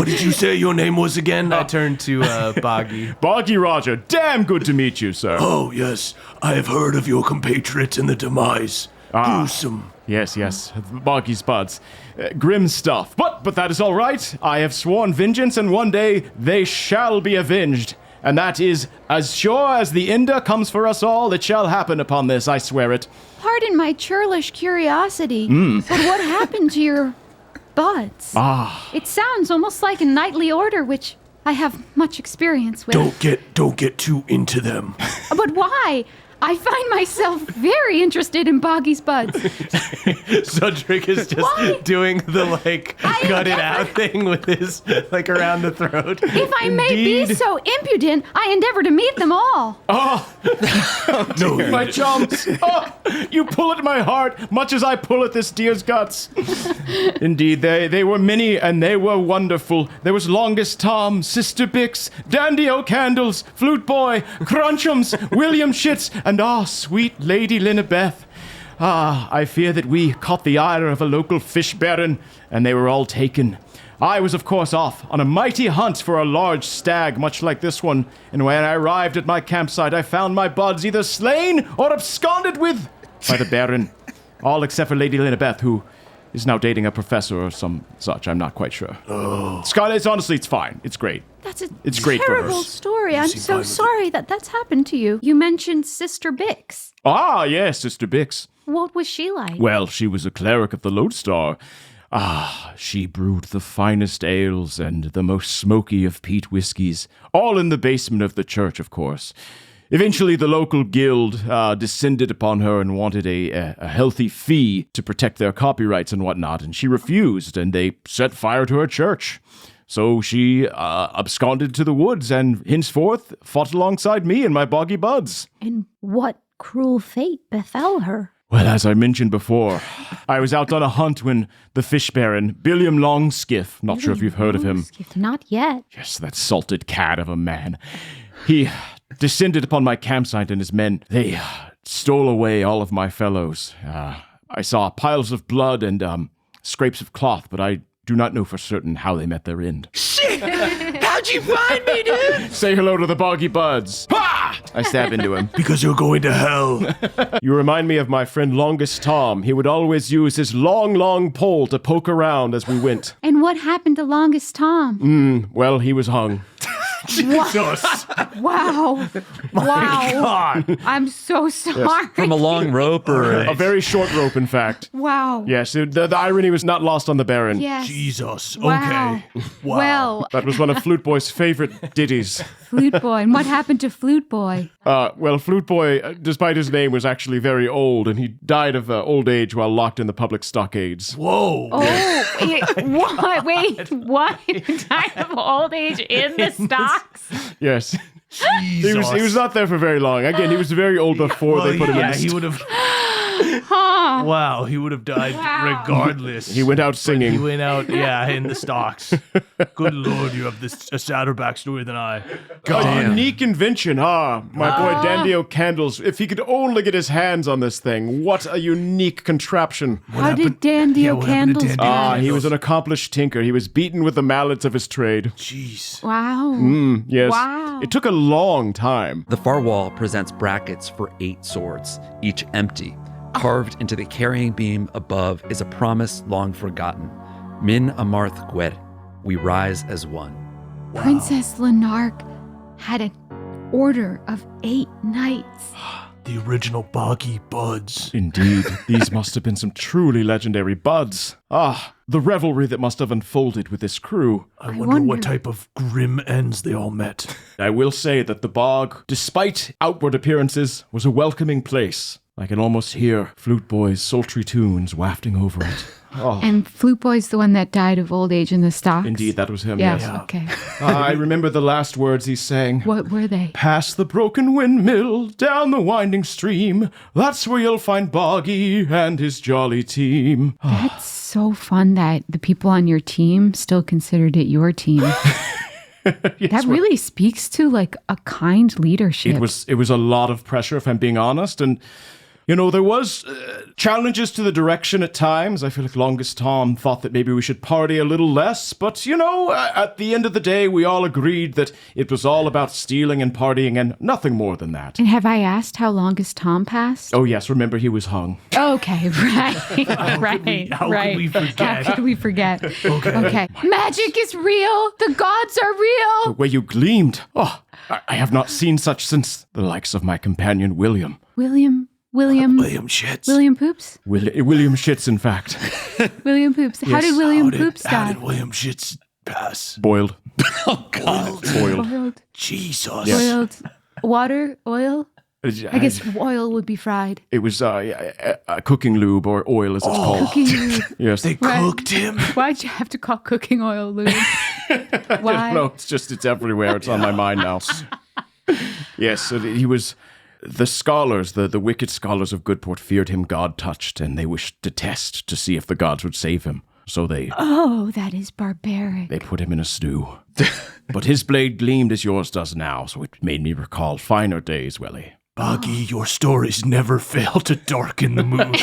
What did you say your name was again? I turned to Boggy. Boggy Roger, damn good to meet you, sir. Oh, yes. I have heard of your compatriots and the demise. Gruesome. Yes, Boggy's buds. Grim stuff. But that is all right. I have sworn vengeance, and one day they shall be avenged. And that is, as sure as the Enda comes for us all, it shall happen upon this, I swear it. Pardon my churlish curiosity, but what happened to your buds? It sounds almost like a knightly order, which I have much experience with. Don't get too into them. But why? I find myself very interested in Boggy's buds. Sudrick is just doing the, cut it out thing with his, around the throat. If I may be so impudent, I endeavor to meet them all. No, My chums! Oh, you pull at my heart, much as I pull at this deer's guts. Indeed, they were many, and they were wonderful. There was Longest Tom, Sister Bix, Dandy O'Candles, Flute Boy, Crunchums, William Shits, and sweet Lady Linabeth. I fear that we caught the ire of a local fish baron, and they were all taken. I was, of course, off on a mighty hunt for a large stag, much like this one, and when I arrived at my campsite, I found my buds either slain or absconded with by the baron. All except for Lady Linabeth, who is now dating a professor or some such. I'm not quite sure. Scarlet, honestly, it's fine. It's great. It's great for terrible her. story. I'm so sorry that's happened to you. You mentioned Sister Bix. Yes, Sister Bix. What was she like? Well, she was a cleric of the Lodestar. She brewed the finest ales and the most smoky of peat whiskies, all in the basement of the church, of course. Eventually, the local guild descended upon her and wanted a healthy fee to protect their copyrights and whatnot, and she refused, and they set fire to her church. So she absconded to the woods and henceforth fought alongside me and my Boggy buds. And what cruel fate befell her? Well, as I mentioned before, I was out on a hunt when the fish baron, Billiam Longskiff, not sure if you've heard of him. Not yet. Yes, that salted cad of a man. He descended upon my campsite and his men. They stole away all of my fellows. I saw piles of blood and scrapes of cloth, but I do not know for certain how they met their end. Shit! How'd you find me, dude? Say hello to the Boggy buds. Ha! I stab into him. Because you're going to hell. You remind me of my friend Longest Tom. He would always use his long pole to poke around as we went. And what happened to Longest Tom? Well, he was hung. Jesus. Wow. God. I'm so sorry. From a long rope or A very short rope, in fact. Wow. Yes, the irony was not lost on the Baron. Yes. Jesus. Wow. Okay. Wow. Well, That was one of Flute Boy's favorite ditties. Flute Boy. And what happened to Flute Boy? Well, Flute Boy, despite his name, was actually very old, and he died of old age while locked in the public stockades. Whoa. Oh, what? Wait, what? Died of old age in the stocks? Yes. Jesus. He was not there for very long. Again, he was very old before they put him in the he would have. Wow, he would have died regardless. He went out singing. He went out, in the stocks. Good Lord, you have a sadder backstory than I. A unique invention, my boy Dandy O'Candles. If he could only get his hands on this thing, what a unique contraption. How did Dandy O'Candles die? He was an accomplished tinker. He was beaten with the mallets of his trade. Jeez. Wow. Yes. Wow. It took a long time. The far wall presents brackets for 8 swords, each empty. Carved into the carrying beam above is a promise long forgotten. Min Amarth Gwed, we rise as one. Wow. Princess Lenark had an order of 8 knights. The original Boggy buds. Indeed, these must have been some truly legendary buds. The revelry that must have unfolded with this crew. I wonder what type of grim ends they all met. I will say that the bog, despite outward appearances, was a welcoming place. I can almost hear Flute Boy's sultry tunes wafting over it. And Flute Boy's the one that died of old age in the stocks? Indeed, that was him, Yeah, yes. okay. I remember the last words he sang. What were they? Past the broken windmill, down the winding stream, that's where you'll find Boggy and his jolly team. That's so fun that the people on your team still considered it your team. That really speaks to like a kind leadership. It was a lot of pressure, if I'm being honest, and There was challenges to the direction at times. I feel like Longest Tom thought that maybe we should party a little less. But, at the end of the day, we all agreed that it was all about stealing and partying and nothing more than that. And have I asked how Longest Tom passed? Oh, yes. Remember, he was hung. Okay, right. How could we forget? How could we forget? Okay. Magic is real. The gods are real. The way you gleamed. Oh, I have not seen such since the likes of my companion, William. William Shits. William Poops? William Shits, in fact. William Poops. How did William Poops How die? did William Shits pass? Boiled. Oh, God. Boiled. Boiled. Jesus. Boiled. Water? Oil? I I guess oil would be fried. It was cooking lube, or oil as it's called. Cooking lube. Yes. They cooked him. Why'd you have to call cooking oil lube? Why? No, it's everywhere. It's on my mind now. Yes, so he was... The scholars, the wicked scholars of Goodport feared him God-touched, and they wished to test to see if the gods would save him. So they that is barbaric. put him in a stew. But his blade gleamed as yours does now, so it made me recall finer days, Welly. Boggy, your stories never fail to darken the mood.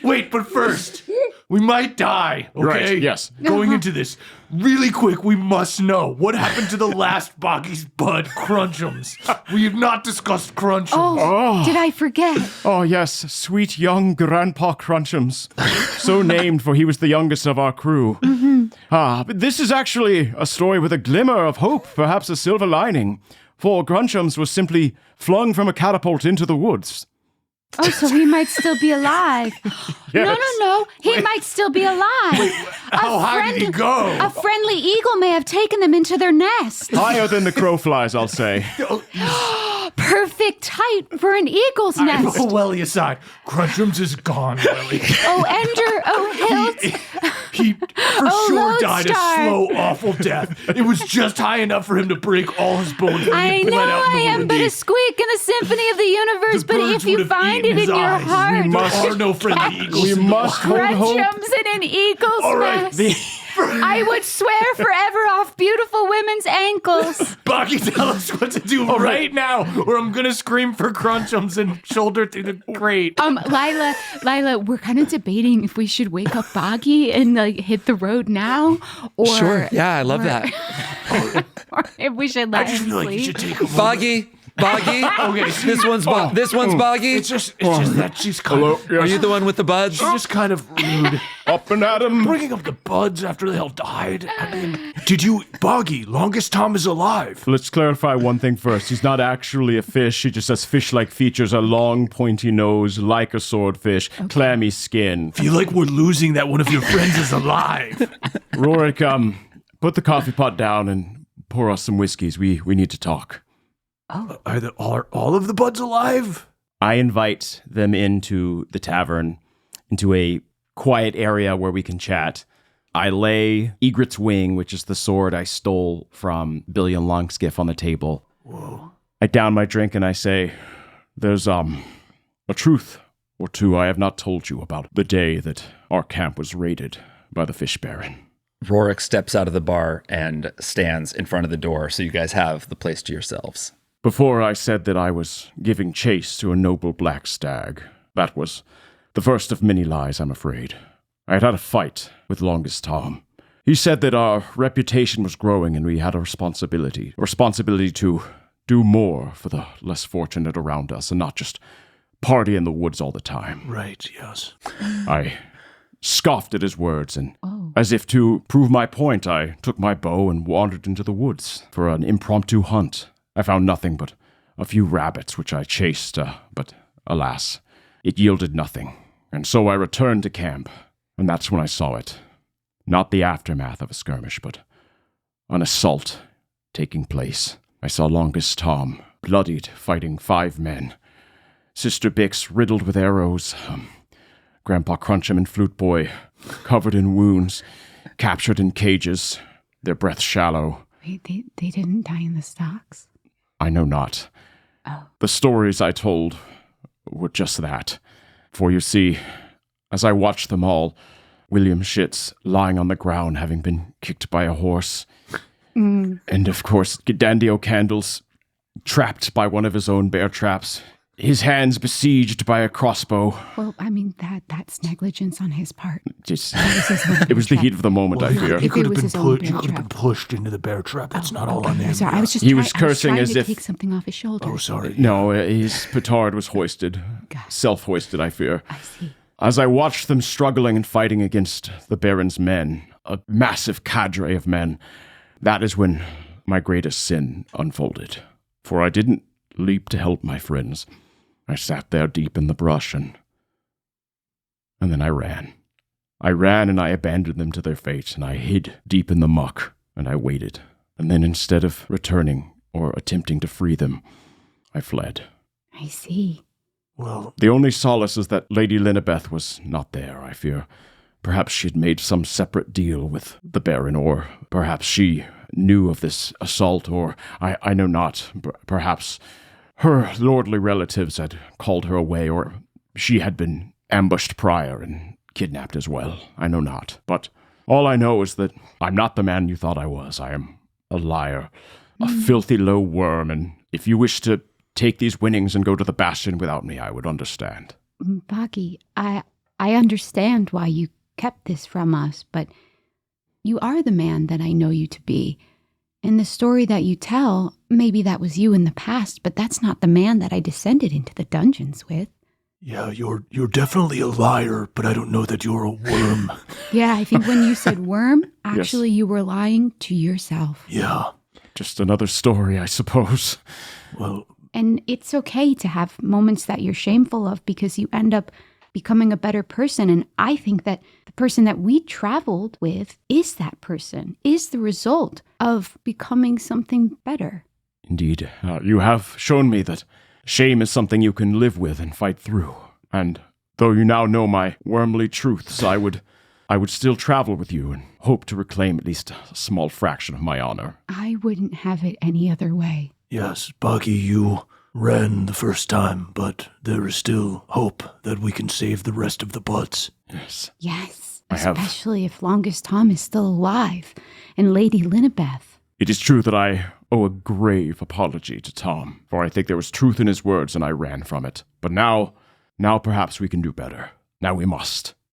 Wait, but first, we might die, okay? Right, yes. Going into this, really quick, we must know, what happened to the last Boggy's Bud Crunchums? We have not discussed Crunchums. Did I forget? Oh, yes, sweet young Grandpa Crunchums. So named, for he was the youngest of our crew. But this is actually a story with a glimmer of hope, perhaps a silver lining. For Crunchums was simply flung from a catapult into the woods. Oh, so he might still be alive. Yes. No. He might still be alive. How high did he go? A friendly eagle may have taken them into their nest. Higher than the crow flies, I'll say. Perfect height for an eagle's nest. Oh, Welly aside, Crunchums is gone, Welly. Oh, Ender, oh, Hilt. He for sure died a Lodestar. slow, awful death. It was just high enough for him to break all his bones. when I he know bled out in I the am wind. but a squeak in the symphony of the universe, The but birds if you would have find eaten it his in your eyes. heart, There are no friendly eagles. We in the must wild. hold hope. Crunchums in an eagle's All right, nest. I would swear forever off beautiful women's ankles. Boggy, tell us what to do right now, or I'm gonna scream for Crunchums and shoulder through the grate. Lila, we're kind of debating if we should wake up Boggy and hit the road now, or Sure. Yeah, I love that. or if we should I let just him feel like you sleep. should take a moment. Boggy. Okay, This one's Boggy. It's just that she's kind of. Are you the one with the buds? She's just kind of rude. Up and at him. Bringing up the buds after they all died. I mean, Boggy, Longest Tom is alive. Let's clarify one thing first. He's not actually a fish. He just has fish-like features, a long, pointy nose, like a swordfish, clammy skin. Feel like we're losing that one of your friends is alive. Rorik, put the coffee pot down and pour us some whiskeys. We need to talk. Are all of the buds alive? I invite them into the tavern, into a quiet area where we can chat. I lay Egret's wing, which is the sword I stole from Billion Longskiff, on the table. Whoa. I down my drink and I say, there's a truth or two I have not told you about the day that our camp was raided by the Fish Baron. Rorik steps out of the bar and stands in front of the door, so you guys have the place to yourselves. Before I said that I was giving chase to a noble black stag. That was the first of many lies, I'm afraid. I had a fight with Longest Tom. He said that our reputation was growing and we had a responsibility to do more for the less fortunate around us and not just party in the woods all the time. Right, yes. I scoffed at his words, and as if to prove my point, I took my bow and wandered into the woods for an impromptu hunt. I found nothing but a few rabbits, which I chased, but alas, it yielded nothing. And so I returned to camp, and that's when I saw it. Not the aftermath of a skirmish, but an assault taking place. I saw Longest Tom, bloodied, fighting 5 men. Sister Bix riddled with arrows. Grandpa Crunchum and Flute Boy covered in wounds, captured in cages, their breath shallow. Wait, they didn't die in the stocks? I know not. Oh. The stories I told were just that. For you see, as I watched them all, William Shits lying on the ground having been kicked by a horse. And of course, Dandy O'Candles trapped by one of his own bear traps. his hands besieged by a crossbow. Well, I mean, that's negligence on his part. Just, It was his own it was the bear heat trap. of the moment, I fear. He If could it have was been his own pushed. He bear could have been trap. pushed into the bear trap. It's not all on him. Sorry, I was just He trying, was cursing I was as trying if- to take something off his shoulder. Oh, sorry. No, his petard was hoisted. Self-hoisted, I fear. I see. As I watched them struggling and fighting against the Baron's men, a massive cadre of men, that is when my greatest sin unfolded. For I didn't leap to help my friends. I sat there deep in the brush and then I ran. I ran and I abandoned them to their fate, and I hid deep in the muck, and I waited. And then instead of returning or attempting to free them, I fled. I see. Well, The only solace is that Lady Linabeth was not there, I fear. Perhaps she'd made some separate deal with the Baron, or perhaps she knew of this assault, or I know not. Perhaps her lordly relatives had called her away, or she had been ambushed prior and kidnapped as well. I know not. But all I know is that I'm not the man you thought I was. I am a liar, a filthy low worm, and if you wish to take these winnings and go to the Bastion without me, I would understand. Boggy, I understand why you kept this from us, but you are the man that I know you to be. And the story that you tell, maybe that was you in the past, but that's not the man that I descended into the dungeons with. yeah, you're definitely a liar, but I don't know that you're a worm. Yeah, I think when you said worm, actually you were lying to yourself. Yeah. Just another story, I suppose. Well, And it's okay to have moments that you're shameful of because you end up becoming a better person. And I think that the person that we traveled with is that person, is the result of becoming something better. Indeed, you have shown me that shame is something you can live with and fight through. And though you now know my wormly truths, I would still travel with you and hope to reclaim at least a small fraction of my honor. I wouldn't have it any other way. yes, Boggy, you ran the first time, but there is still hope that we can save the rest of the butts. Yes. Yes, I have- especially if Longest Tom is still alive and Lady Linabeth. It is true that I owe a grave apology to Tom, for I think there was truth in his words and I ran from it. But now perhaps we can do better. Now we must.